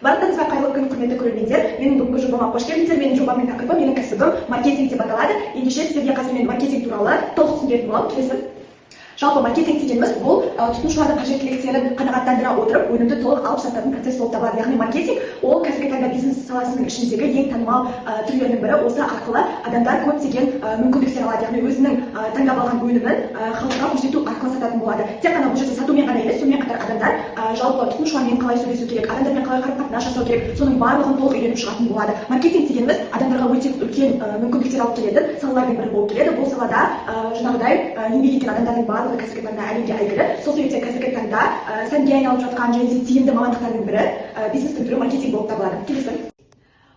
Барлықтарыңызға қайырлы күн, құрметті көрермендер. Менің бүгінгі жобама қош келдіңіздер. Менің жобамның тақырыбы, менің кәсібім маркетинг деп аталады. Ендеше сіздерге қазір мен маркетинг туралы толық түсіндіретін боламын. Келесі. Жалпы маркетинг дегеніміз бұл тұтынушылардың қажеттіліктерін қанағаттандыра отырып, өнімді толық алып сататын процесс болып табылады. Яғни маркетинг ол қазіргі таңда бизнес саласының ішіндегі ең танымал түрлерінің бірі. Осы арқылы адамдар көптеген мүмкіндіктер алады. Яғни өзінің таңдап алған өнімін халыққа көрсету арқылы сататын болады. Тек қана бұл жерде сатумен ғана емес, сонымен қатар адамдар жалпы тұтынушылармен қалай сөйлесу керек, адамдармен қалай қарым-қатынас жасау керек, соның барлығын толық үйреніп шығатын болады. Маркетинг дегеніміз адамдарға өте үлкен мүмкіндіктер алып келетін салалардың бірі болып келеді. Бұл салада жаңағыдай еңбек еткен адамдардың барлығы қазіргі таңда әлемге әйгілі. Сол себептен қазіргі таңда сәнге айналып жатқан және де тиімді мамандықтардың бірі бизнестің түрі маркетинг болып табылады. Келесі.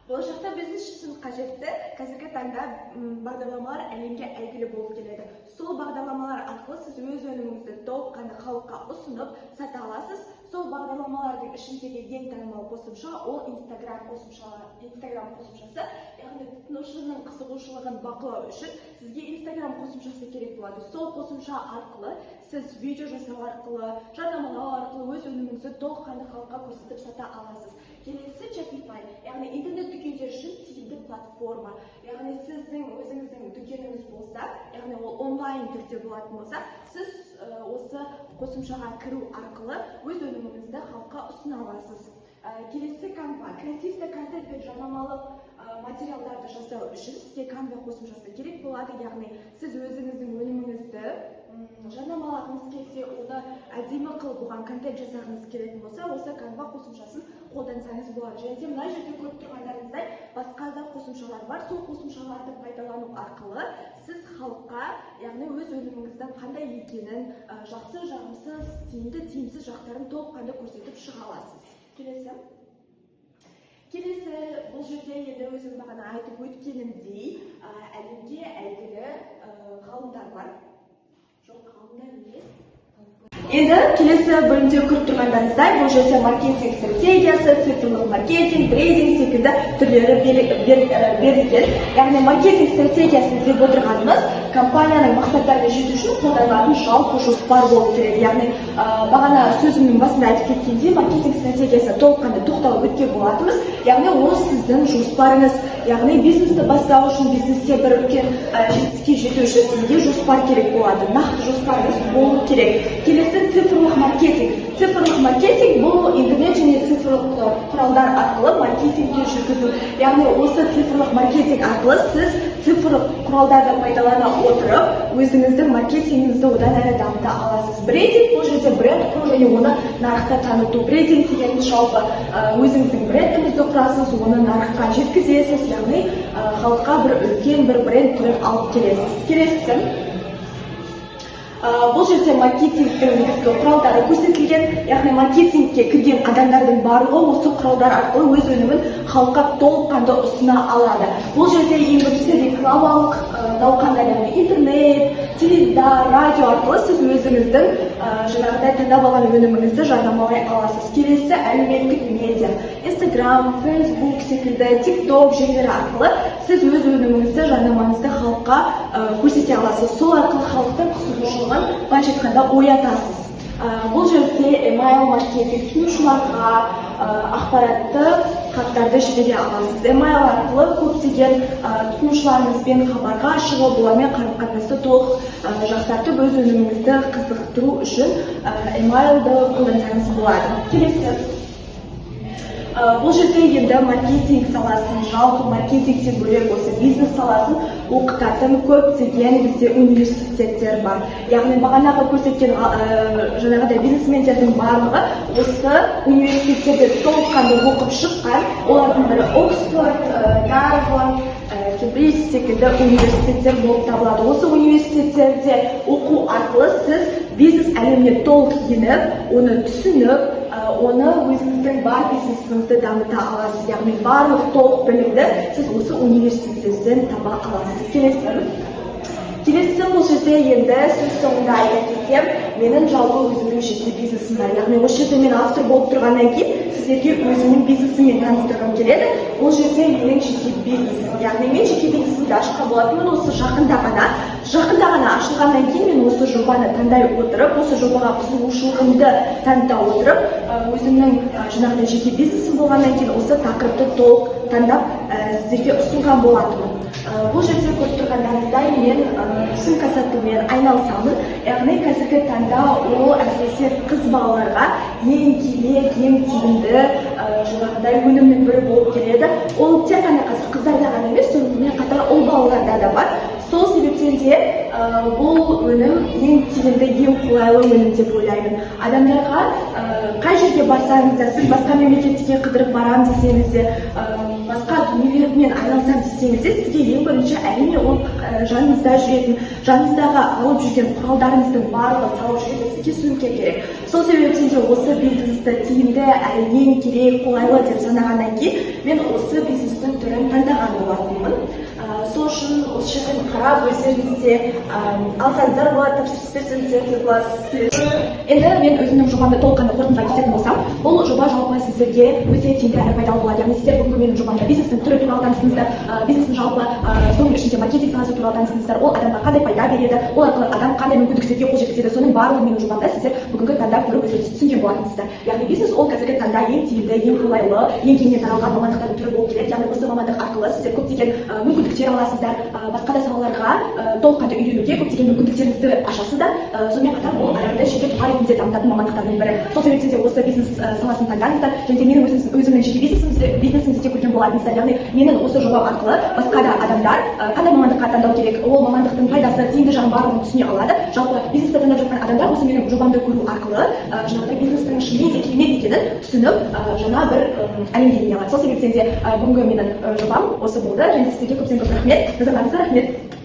Болашақта бизнес үшін қажетті қазіргі таңда бағдарламалар әлемге әйгілі болып келеді. Сол бағдарламалар арқылы сіз өз өніміңізді толыққанды халыққа ұсынып сата аласыз. Сол бағдарламалардың ішіндегі ең танымал қосымша ол Instagram қосымшасы. Яғни тұтынушының қызығушылығын бақылау үшін сізге Instagram қосымшасы керек болады. Сол қосымша арқылы сіз видео жасау арқылы, жарнамалау арқылы өз өніміңізді толыққанды халыққа көрсетіп сата аласыз. Келесі Shopify, яғни интернет дүкендер үшін тиімді платформа. Яғни сіздің өзіңіздің дүкеніңіз болса, яғни ол онлайн түрде болатын болса, сіз осы қосымшаға кіру арқылы өз өніміңізді халыққа ұсына аласыз. Келесі Canva, креативті контент пен жарнамалық материалдарды жасау үшін сізге Canva қосымшасы керек болады. Яғни сіз өзіңіздің өніміңізді жарнамалағыңыз келсе, оны әдемі қылып бұған контент жасағыңыз келетін болса, осы Canva қосымшасын қолдансаңыз болады. Және де мына жерде көріп тұрғандарыңыздай басқа да қосымшалар бар. Сол қосымшаларды пайдалану арқылы сіз халыққа, яғни өз өніміңіздің қандай екенін, жақсы, жағымсыз, тиімді, тиімсіз жақтарын толыққанды көрсетіп шыға аласыз. Келесі, бұл жерде енді өзім бағана айтып өткенімдей, әлемге әйгілі ғалымдар бар. Жоқ, ғалымдар емес. Енді келесі бөлімде көріп тұрғандарыңыздай, бұл жерде маркетинг стратегиясы, цифрлық маркетинг, трейдинг секілді түрлері берілген. Яғни маркетинг стратегиясы деп отырғанымыз компанияның мақсаттарына жету үшін қолданылатын жалпы жоспар болып келеді. Яғни бағана сөзімнің басында айтып кеткендей, маркетинг стратегиясы толыққанды тоқталып өткен болатынбыз. Яғни ол сіздің жоспарыңыз. Яғни бизнесті бастау үшін, бизнесте бір үлкен жетістікке жету үшін сізге жоспар керек болады. Нақты жоспарыңыз болу керек. Келесі цифрлық маркетинг. Цифрлық маркетинг бұл интернет және цифрлық құралдар арқылы маркетингті жүргізу. Яғни осы цифрлық маркетинг арқылы сіз цифрлық құралдарды пайдалана отырып, өзіңіздің маркетингіңізді одан әрі дамыта аласыз. Брендинг бұл жерде бренд құру және оны нарықта таныту. Брендинг деген жалпы өзіңіздің брендіңізді құрасыз, оны нарыққа жеткізесіз, яғни халыққа бір үлкен бір бренд түрін алып келесіз. Келесі. Бұл жерде маркетингтің негізгі құралдары көрсетілген, яғни маркетингке кірген адамдардың барлығы осы құралдар арқылы өз өнімін халыққа толыққанды ұсына алады. Бұл жерде ең бірінші рекламалық науқандар, яғни интернет, теледидар, радио арқылы сіз өзіңіздің жаңағыдай таңдап алған өніміңізді жарнамалай аласыз. Келесі әлеуметтік медиа, Instagram, Facebook секілді, TikTok желілері арқылы сіз өз өніміңізді, жарнамаңызды халыққа көрсете аласыз. Сол арқылы халықтың қызығушылығын былайша айтқанда оятасыз. Бұл жерде email маркетинг, тұтынушыларға ақпаратты хаттарды жібере аласыз. Email арқылы көптеген тұтынушыларыңызбен хабарға шығып, олармен қарым-қатынасты толық жақсартып, өз өніміңізді қызықтыру үшін emailді қолдансаңыз болады. Келесі. Бұл жерде енді маркетинг саласын, жалпы маркетингтен бөлек осы бизнес саласын оқытатын көптеген бізде университеттер бар. Яғни бағанағы көрсеткен жаңағыдай бизнесмендердің барлығы осы университеттерде толыққанды оқып шыққан. Олардың бірі Оксфорд, Гарвард, Кембридж секілді университеттер болып табылады. Осы университеттерде оқу арқылы сіз бизнес әлеміне толық еніп, оны түсініп, оны өзіңіздің бар бизнесіңізді дамыта аласыз. Яғни барлық толық білімді сіз осы университеттерден таба аласыз. Келесі бұл жерде енді сөз соңында айтып кетсем, менің жалпы өзімнің жеке бизнесім бар. Яғни осы жерде мен автор болып тұрғаннан кейін сіздерге өзімнің бизнесіммен таныстырғым келеді. Бұл жерде менің жеке бизнесім. Яғни мен жеке бизнесімді ашқан болатынмын осы жақында ғана ашылғаннан кейін мен осы жобаны таңдай отырып, осы жобаға қызығушылығымды таныта отырып, өзімнің жаңағыдай жеке бизнесім болғаннан кейін осы тақырыпты толық таңдап сіздерге ұсынған болатынмын. Бұл жерде көріп тұрғандарыңыздай мен сумка сатумен айналысамын. Яғни қазіргі таңда ол әсіресе қыз балаларға ең керек, ең тиімді жаңағыдай өнімнің бірі болып келеді. Ол тек қана қазір қыздарда ғана емес, сонымен қатар ұл балаларда да бар. Сол себептен де бұл өнім ең тиімді, ең қолайлы өнім деп ойлаймын. Адамдарға қай жерге барсаңыз да, сіз басқа мемлекетке қыдырып барам десеңіз де, басқа дүниелермен айналысам десеңіз де, сізге ең бірінші әрине ол жаныңызда жүретін, жаныңыздағы алып жүрген құралдарыңыздың барлығы салып жүретін сізге сумка керек. Сол себептен де осы бизнесті тиімді, ең керек, қолайлы деп санағаннан кейін мен осы бизнестің түрін таңдаған болатынмын. Сол үшін осы жерден қарап өздеріңіз де алсаңыздар болады, тапсырыс берсеңіздер де болады. Енді мен өзімнің жобамды толыққанды қорытындылай кететін болсам, бұл жоба жалпы сіздерге өте тиімді әрі пайдалы болады. Яғни сіздер бүгінгі менің жобамда бизнестің түрі туралы таныстыңыздар, бизнестің жалпы соның ішінде маркетинг саласы туралы таныстыңыздар, ол адамға қандай пайда береді, ол арқылы адам қандай мүмкіндіктерге қол жеткізеді, соның барлығы менің жобамда сіздер бүгінгі таңда көріп өздеріңіз түсінген болатынсыздар. Яғни бизнес ол қазіргі таңда ең тиімді, ең қолайлы, ең кеңінен таралған мамандықтардың түрі болып келеді. Яғни осы мамандық арқылы сіздер көптеген мүмкіндіктер аласыздар, басқа да салаларға толыққанды үйренуге көптеген мүмкіндіктеріңізді ашасыздар. Сонымен қатар ол адамды жеке тұлға ретінде дамытатын мамандықтардың бірі. Сол себептен де осы бизнес саласын таңдаңыздар және де менің өзімнің жеке бизнесімді де көрген болатынсыздар. Яғни менің осы жобам арқылы басқа да адамдар қандай мамандыққа таңдау керек, ол мамандықтың пайдасы, тиімді жағын барлығын түсіне алады. Жалпы бизнесті таңдап жатқан адамдар осы менің жобамды көру арқылы жаңағыдай бизнестің шынымен де керемет екенін түсініп, жаңа бір әлемге ене алады. Сол себептен де бүгінгі менің жобам осы болды. Және сіздерге көптен көп рахмет. Назарларыңызға рахмет.